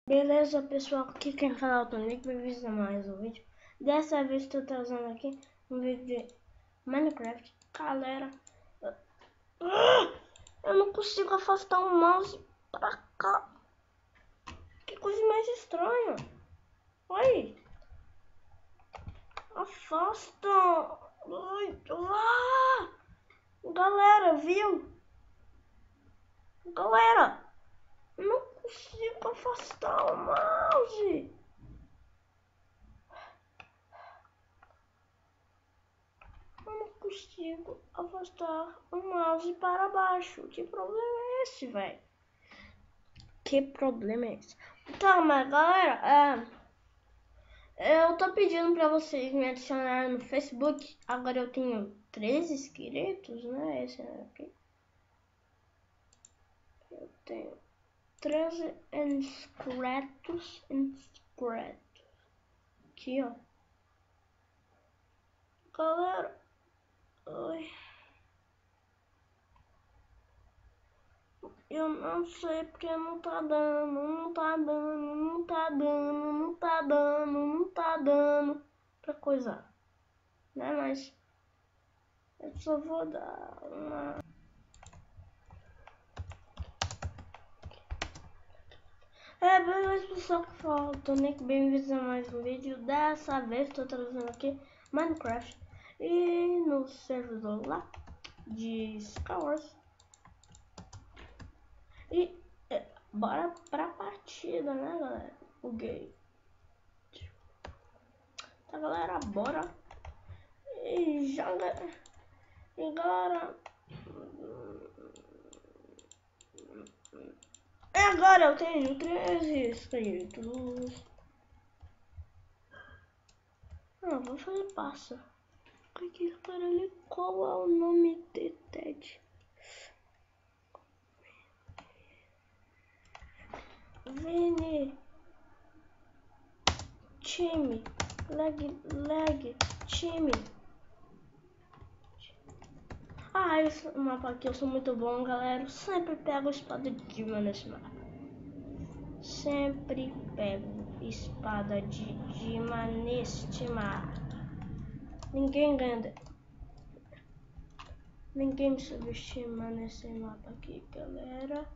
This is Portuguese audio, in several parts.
Beleza, pessoal, aqui quem fala é o Tonico, bem-vindos a mais um vídeo. Dessa vez estou trazendo aqui um vídeo de Minecraft. Galera, eu não consigo afastar o mouse pra cá. Que coisa mais estranha. Oi, afasta. Ai, galera, viu? Galera, eu não consigo afastar o mouse. Consigo afastar o mouse para baixo. Que problema é esse, velho? Que problema é esse? Então, mas galera, eu tô pedindo pra vocês me adicionarem no Facebook. Agora eu tenho 13 inscritos, né? Esse aqui. Eu tenho 13 inscritos. Aqui, ó. Galera. Oi. Eu não sei porque não tá dando, não tá dando, não tá dando, não tá dando, não tá dando pra coisar, né? Mas eu só vou dar uma... beleza, pessoal, que falta, né? Bem-vindos a mais um vídeo. Dessa vez tô trazendo aqui Minecraft e no servidor lá de Skywars. E bora pra partida, né, galera? O game. Tá, galera, bora. E já, e agora eu tenho 13 inscritos. Não, vou fazer passa. Aqui, cara, ali, qual é o nome de Ted? Vini. Time. Lag. Time. Ah, esse mapa aqui eu sou muito bom, galera. Eu sempre pego a espada de Dima nesse mapa. Sempre pego espada de Dima neste mapa. Ninguém ganha. Ninguém me subestima nesse mapa aqui, galera.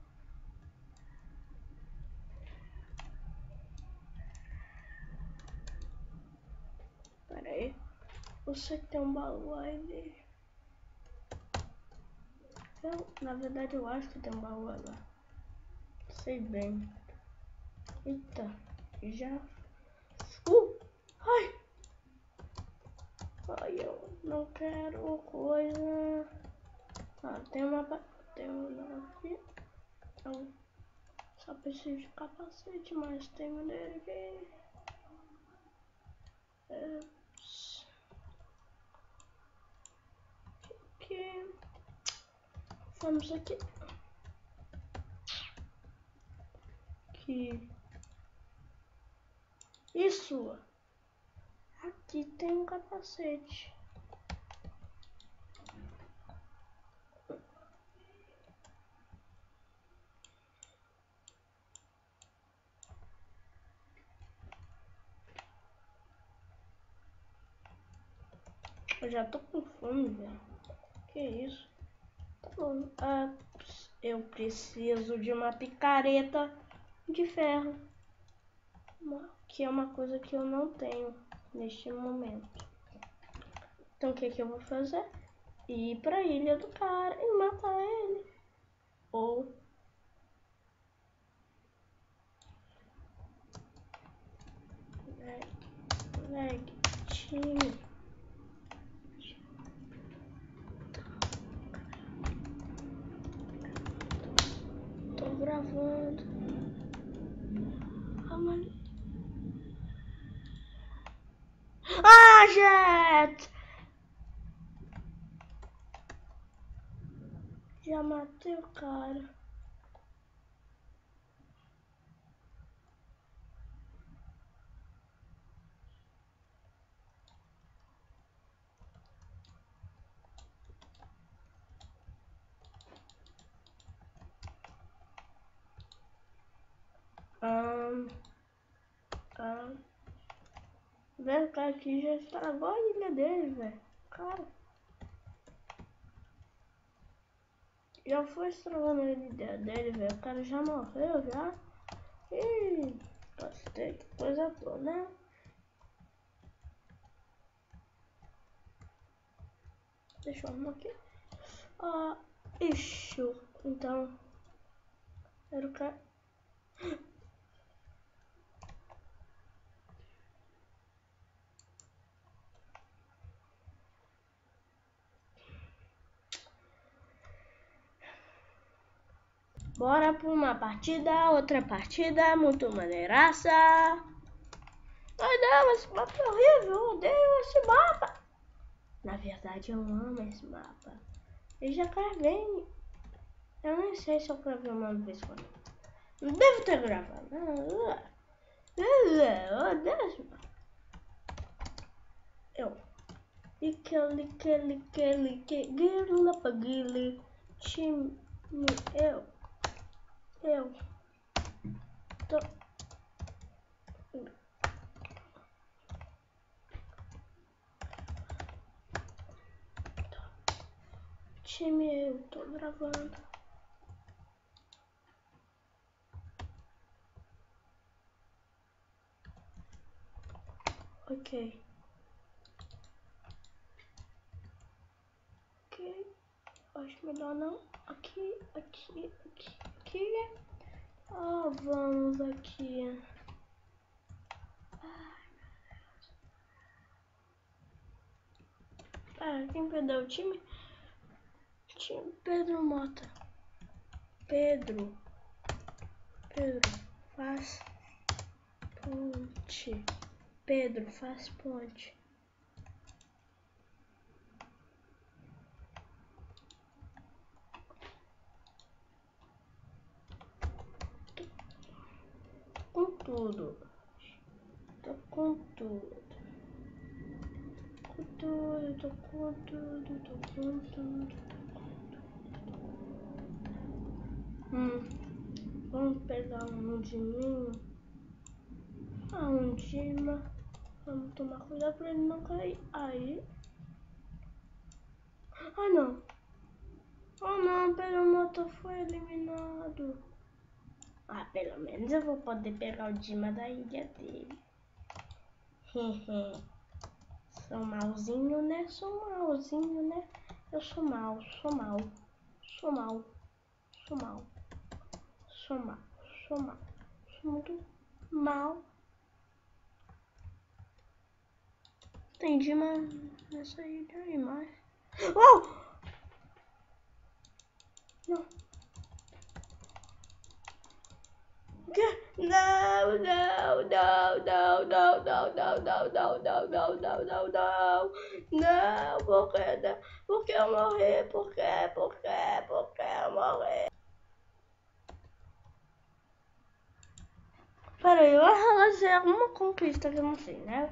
Pera aí. Você tem um baú aí. Na verdade, eu acho que tem um baú lá. Sei bem. Eita, já. Ai! Ai, eu não quero coisa. Ah, tem uma aqui. Então, só preciso de capacete, mas tem um dele aqui. Aqui. Vamos aqui. Aqui. Isso! Aqui tem um capacete. Eu já tô com fome, velho. Que isso? Tá bom. Eu preciso de uma picareta de ferro. Que é uma coisa que eu não tenho neste momento. Então o que eu vou fazer? Ir pra ilha do cara e matar ele. Ou time. Tô gravando. Ah, Jet! Já matei o cara. Ah. Velho, o cara aqui já estragou a ilha dele, velho. Cara. Já foi estragando a ilha dele, velho. O cara já morreu, já. Ih, gostei. Que coisa boa, né? Deixa eu arrumar aqui. Ah, ixi. Então. Era o cara. Bora pra uma partida, outra partida, muito maneiraça. Ai não, esse mapa é horrível, eu odeio esse mapa. Na verdade eu amo esse mapa. Eu já gravei. Eu nem sei se eu gravei uma vez quando. Não devo ter gravado. Eu odeio esse mapa. Eu. Guila pra guile. Time. Eu. Tô. Time, eu tô gravando. Ok. Acho melhor não. Aqui. Ah, vamos aqui. Ah, quem perdeu o time? Time Pedro Mota. Pedro, faz ponte. Pedro, faz ponte. Com tudo. Tô com tudo. Tô com tudo. Vamos pegar um diminho. Um dima. Vamos tomar cuidado pra ele não cair. Aí. Ah, não. Oh, não. Pedro Mota foi eliminado. Ah, pelo menos eu vou poder pegar o dima da ilha dele. Sou malzinho, né? Eu sou mal. Sou muito mal. Entendi, mas nessa ilha aí mais. Oh! Não. Não, por que eu morri? Por que eu morri? Peraí, eu vou fazer alguma conquista que eu não sei, né?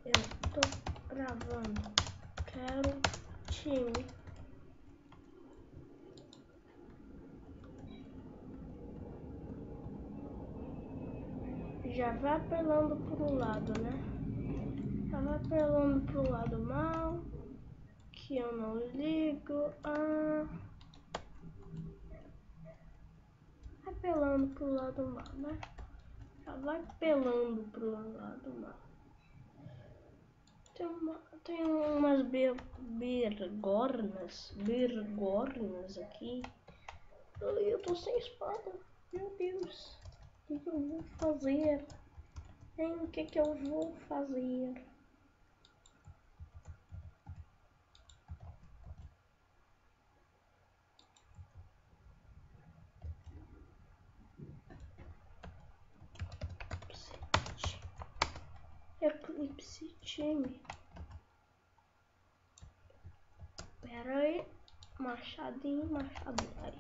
Eu tô gravando. Quero time. Já vai apelando pro lado, né? Já vai apelando pro lado mal. Que eu não ligo. Apelando pro lado mal, né? Já vai apelando pro lado mal. Tem umas bergornas aqui. Eu tô sem espada. Meu Deus. O que eu vou fazer? O que eu vou fazer? Eclipse time. Pera aí. Machadinho. Aí.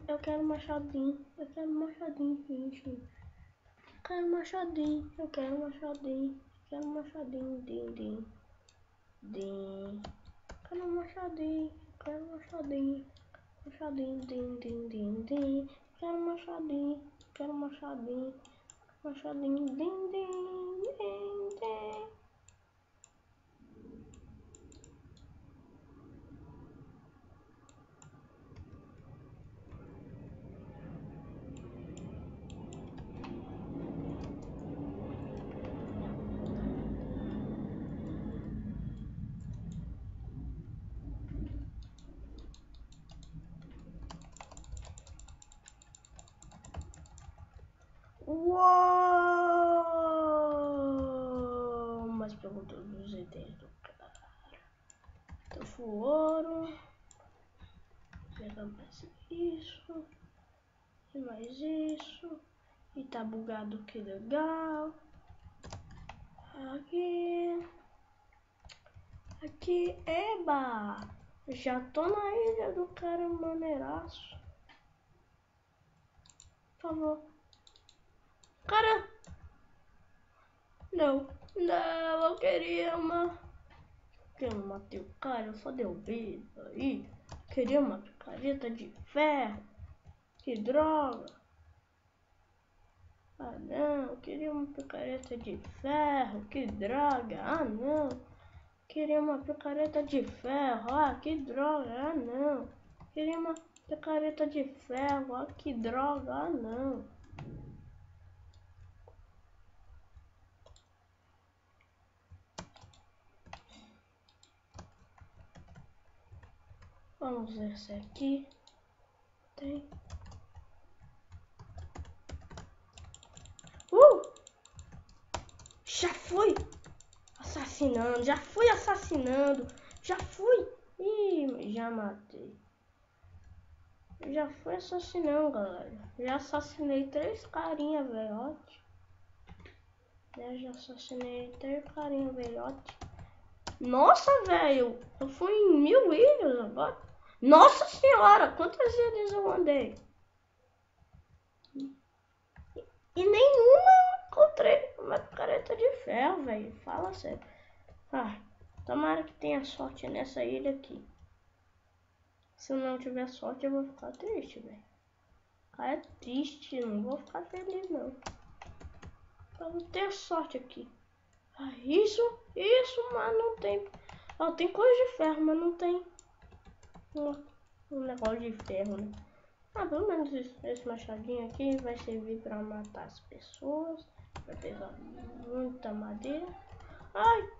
Eu quero machadinho, gente. Eu quero machadinho, din. Din. Quero um machadinho. Quero um machadinho. Machadinho. Din, din, din, din. Quero um machadinho. Quero um machadinho. Machadinho. Din, din, din, din. Uou! Mais perguntas dos itens do cara. Então foi ouro. Pega mais isso. E mais isso. E tá bugado, que legal. Aqui, eba! Já tô na ilha do cara maneiraço. Por favor. Cara! Não, eu queria uma... Eu não matei o cara, eu só derrubei aí. Queria uma picareta de ferro. Que droga. Ah não, queria uma picareta de ferro. Que droga. Ah não. Queria uma picareta de ferro. Ah, que droga. Ah não. Queria uma picareta de ferro. Ah, que droga. Ah não. Vamos ver se aqui tem. Já fui assassinando, já fui assassinando, já fui. Ih, já matei. Já fui assassinando, galera. Já assassinei 3 carinha velhote. Já assassinei 3 carinha velhote. Nossa, velho, eu fui em 1000 ilhas agora. Nossa senhora, quantas ilhas eu andei? E nenhuma eu encontrei uma picareta de ferro, velho. Fala sério. Ah, tomara que tenha sorte nessa ilha aqui. Se eu não tiver sorte, eu vou ficar triste, velho. Ah, é triste, não vou ficar feliz, não. Eu vou ter sorte aqui. Ah, isso, mas não tem. Ó, tem coisa de ferro, mas não tem um negócio de ferro, né? Ah, pelo menos esse machadinho aqui vai servir pra matar as pessoas. Vai pegar muita madeira. Ai!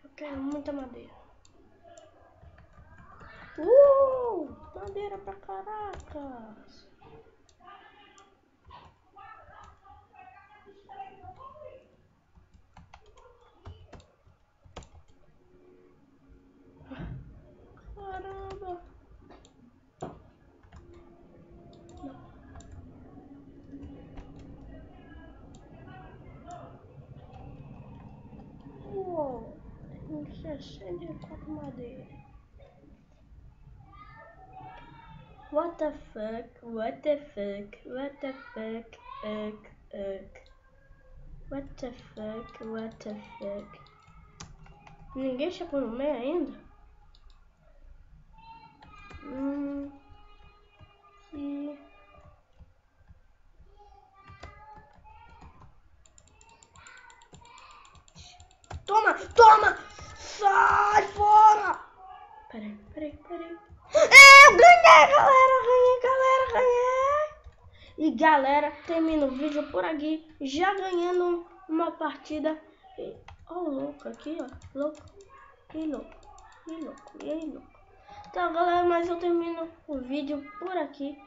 Eu quero muita madeira. Madeira pra caracas. Caramba. Uou. Tem 64 madeira. What the fuck? What the fuck? What the fuck? What the fuck? What the fuck? Ninguém chegou no meio ainda? E... Toma! Sai fora! Peraí. Ganhei, galera! E galera, termina o vídeo por aqui, já ganhando uma partida. Ó, louco aqui, ó. Louco. Então, galera, mas eu termino o vídeo por aqui.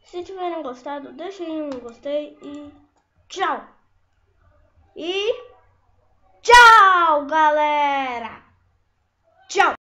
Se tiverem gostado, deixem um gostei e tchau! E tchau, galera! Tchau!